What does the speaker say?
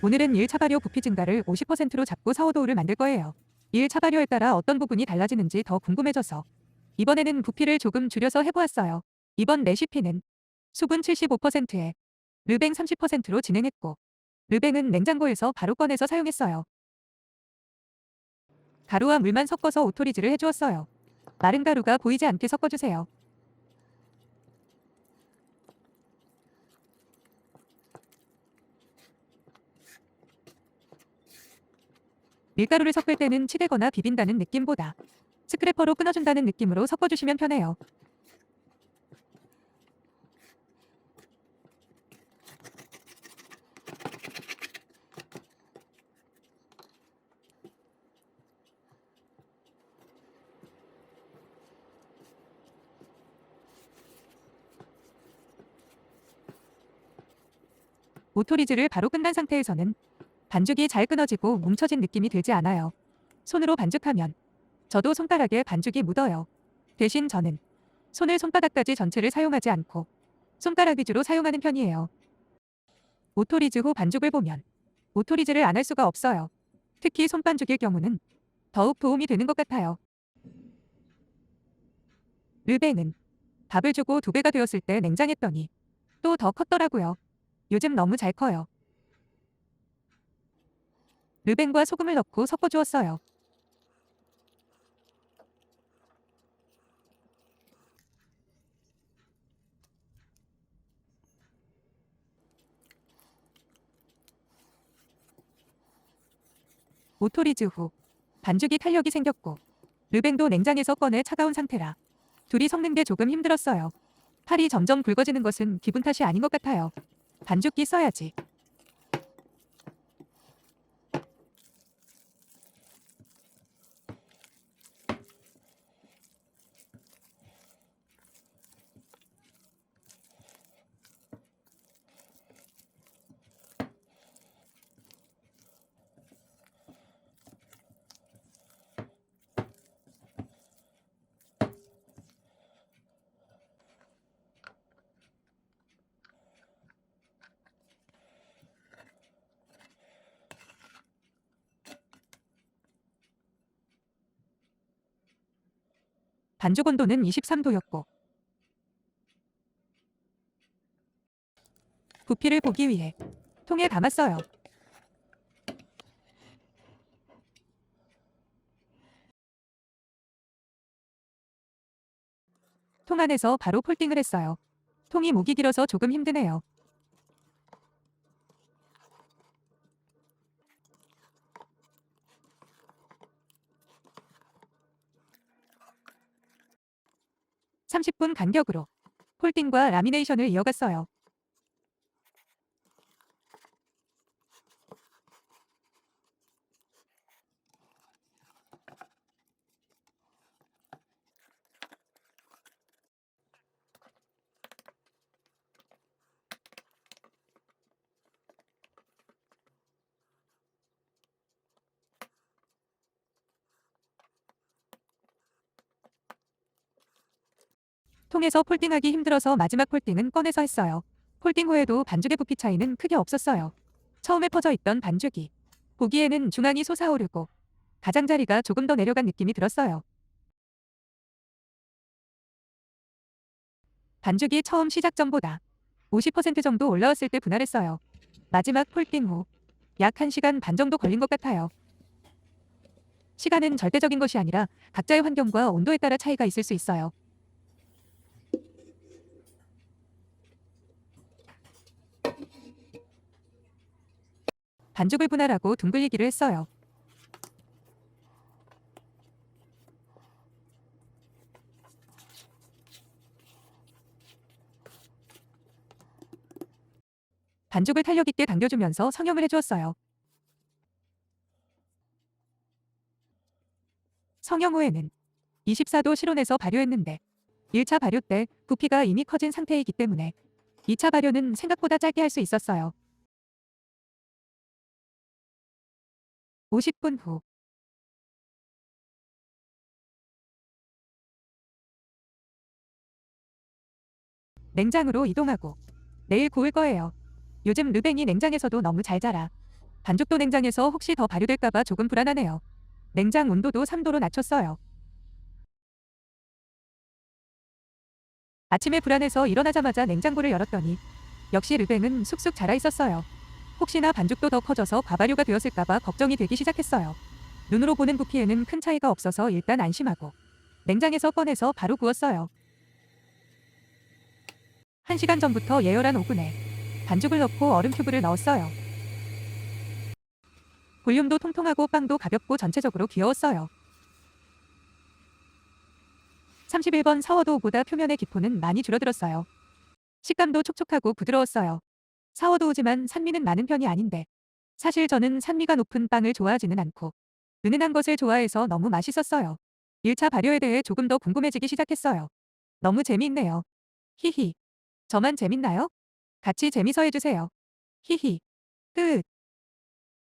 오늘은 1차 발효 부피 증가를 50%로 잡고 사워도우를 만들 거예요. 1차 발효에 따라 어떤 부분이 달라지는지 더 궁금해져서 이번에는 부피를 조금 줄여서 해보았어요. 이번 레시피는 수분 75%에 르뱅 30%로 진행했고 르뱅은 냉장고에서 바로 꺼내서 사용했어요. 가루와 물만 섞어서 오토리즈를 해주었어요. 마른 가루가 보이지 않게 섞어주세요. 밀가루를 섞을 때는 치대거나 비빈다는 느낌보다 스크래퍼로 끊어준다는 느낌으로 섞어주시면 편해요. 오토리즈를 바로 끝난 상태에서는 반죽이 잘 끊어지고 뭉쳐진 느낌이 들지 않아요. 손으로 반죽하면 저도 손가락에 반죽이 묻어요. 대신 저는 손을 손바닥까지 전체를 사용하지 않고 손가락 위주로 사용하는 편이에요. 오토리즈 후 반죽을 보면 오토리즈를 안 할 수가 없어요. 특히 손반죽일 경우는 더욱 도움이 되는 것 같아요. 르베는 밥을 주고 2배가 되었을 때 냉장했더니 또 더 컸더라고요. 요즘 너무 잘 커요. 르뱅과 소금을 넣고 섞어주었어요. 오토리즈 후 반죽이 탄력이 생겼고 르뱅도 냉장에서 꺼내 차가운 상태라 둘이 섞는 게 조금 힘들었어요. 팔이 점점 굵어지는 것은 기분 탓이 아닌 것 같아요. 반죽기 써야지. 반죽 온도는 23도였고 부피를 보기 위해 통에 담았어요. 통 안에서 바로 폴딩을 했어요. 통이 목이 길어서 조금 힘드네요. (30분) 간격으로 폴딩과 라미네이션을 이어갔어요. 통에서 폴딩하기 힘들어서 마지막 폴딩은 꺼내서 했어요. 폴딩 후에도 반죽의 부피 차이는 크게 없었어요. 처음에 퍼져 있던 반죽이 보기에는 중앙이 솟아오르고 가장자리가 조금 더 내려간 느낌이 들었어요. 반죽이 처음 시작 전보다 50% 정도 올라왔을 때 분할했어요. 마지막 폴딩 후 약 1시간 반 정도 걸린 것 같아요. 시간은 절대적인 것이 아니라 각자의 환경과 온도에 따라 차이가 있을 수 있어요. 반죽을 분할하고 둥글리기를 했어요. 반죽을 탄력 있게 당겨주면서 성형을 해주었어요. 성형 후에는 24도 실온에서 발효했는데 1차 발효 때 부피가 이미 커진 상태이기 때문에 2차 발효는 생각보다 짧게 할 수 있었어요. 50분 후 냉장으로 이동하고 내일 구울 거예요. 요즘 르뱅이 냉장에서도 너무 잘 자라 반죽도 냉장해서 혹시 더 발효될까봐 조금 불안하네요. 냉장 온도도 3도로 낮췄어요. 아침에 불안해서 일어나자마자 냉장고를 열었더니 역시 르뱅은 쑥쑥 자라 있었어요. 혹시나 반죽도 더 커져서 과발효가 되었을까봐 걱정이 되기 시작했어요. 눈으로 보는 부피에는 큰 차이가 없어서 일단 안심하고 냉장에서 꺼내서 바로 구웠어요. 1시간 전부터 예열한 오븐에 반죽을 넣고 얼음 큐브를 넣었어요. 볼륨도 통통하고 빵도 가볍고 전체적으로 귀여웠어요. 31번 사워도우보다 표면의 기포는 많이 줄어들었어요. 식감도 촉촉하고 부드러웠어요. 사워도우지만 산미는 많은 편이 아닌데 사실 저는 산미가 높은 빵을 좋아하지는 않고 은은한 것을 좋아해서 너무 맛있었어요. 1차 발효에 대해 조금 더 궁금해지기 시작했어요. 너무 재미있네요. 히히. 저만 재밌나요? 같이 재미서 해주세요. 히히. 끝.